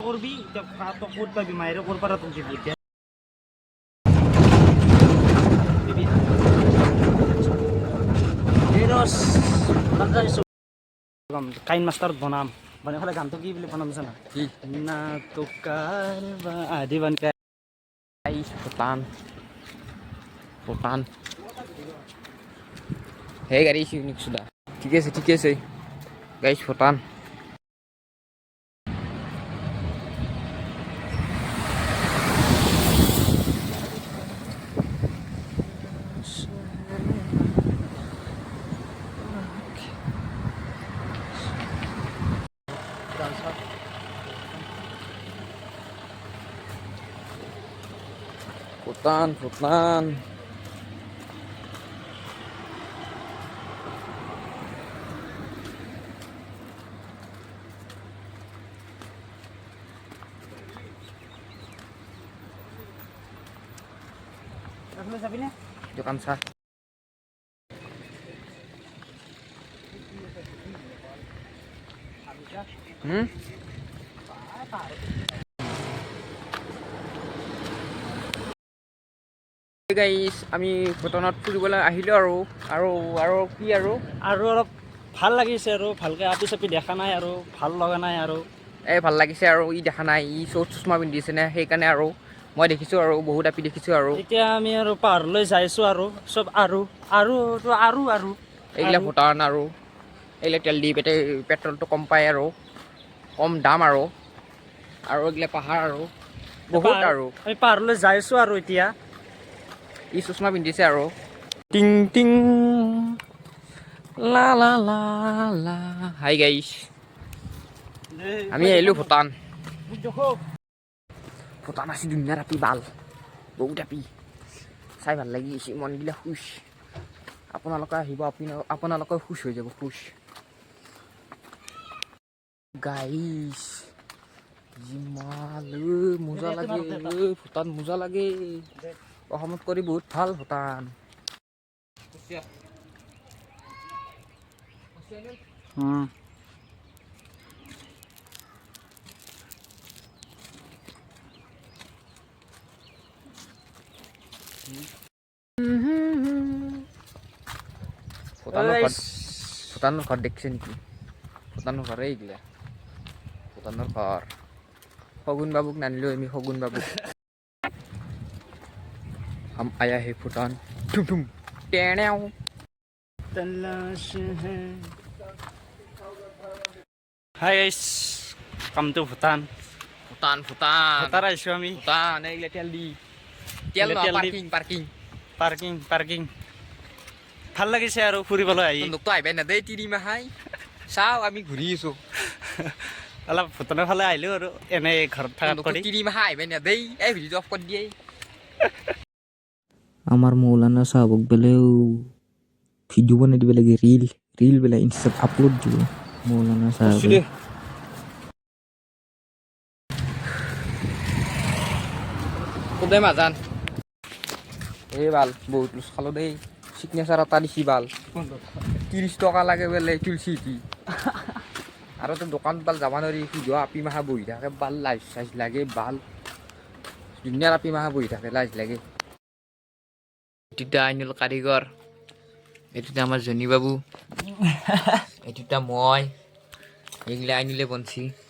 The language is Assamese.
করবি এটা তো করতে পারবি মায়ের ওপর পারা তো দিবি এরস কাইন মাস্টার বনাম মানে হলে গানটো কি বুলি বনাম জানা কি না তো কারবা আদি Banka Bhutan Bhutan hey garis unik sudah ঠিক আছে guys Bhutan Bhutan আপনি যাবি না dukang sa গাইস আমি ভূটানত ফুৰিবলৈ আহিলো আৰু কি আৰু অলপ ভাল লাগিছে আৰু ভালকে আপি চাপি দেখা নাই আৰু ভাল লগা নাই আৰু এই ভাল লাগিছে আৰু ই দেখা নাই ই চশমা পিন্ধিছে নে সেইকাৰণে আৰু মই দেখিছো আৰু বহুত আপি দেখিছো আৰু এতিয়া আমি আৰু পাহাৰলৈ যাইছো আৰু সব আৰু এইগিলা ভূটান আৰু এইগিলা তেল দি পেট্ৰলটো কম পায় আৰু কম দাম আৰু এইগিলা পাহাৰ আৰু বহুত আৰু আমি পাহাৰলৈ যাইছো আৰু এতিয়া ই চশমা পিন্ধিছে আৰু টিং টিং লা লা লা লা হাই গাইস আমি আহিলো ভূটান আছি ধুনীয়া ৰাতি বাল বহুত ৰাতি চাই ভাল লাগিছে মনগিলা খুচ আপোনালোকে আহিব আপোনালোকে খুচ হৈ যাব খুচ গাইস মজা লাগে ভূটান মজা লাগে অসমত কৰি বহুত ভাল ভূটান ভূটানৰ ঘৰ দেখিছে নেকি ভূটানৰ ঘৰ এইগিলা ভূটানৰ ঘৰ শগুন বাবুক নানিলো আমি শগুন বাবুক हम आया है भूटान टुम टुम टेणेव तलाश है hi guys come to Bhutan আহিছো আমি ভূটান এইগিলা তেল পাৰ্কিং ভাল লাগিছে আৰু ফুৰিবলৈ আহি তোকতো আহিবাই না দেই তিনিমাহাই চাও আমি ঘূৰি আছো অলপ ভূটানৰ ফালে আহিলো আৰু এনে ঘৰত থকা কৰি তিনিমাহা আহিবাই না দেই এই ভিডিঅ' অফ কৰি দিয়ে আমার মৌলানা সাহবক বেলেও ভিডিও বানাই দিব লাগে রিল বেলা ইনস্টাত আপলোড দিব মৌলানা সাহেব কোদে মাজান এই বাল বহুত লুচ খালো দেই সিগনেচাৰ এটা দিছি বাল 30 টকা লাগে বেলে তুলসী টি আৰু তো দোকান বাল যাব নোৱাৰি ভিডিঅ' আপি মাহা বহি থাকে বাল লাইচ চাইজ লাগে বাল ধুনীয়া আপি মাহা বহি থাকে লাইচ লাগে এটিটা আইনুল কাৰিকৰ এটিটা আমাৰ জনি বাবু এটিটা মই এইগিলা আইনুলে বনছি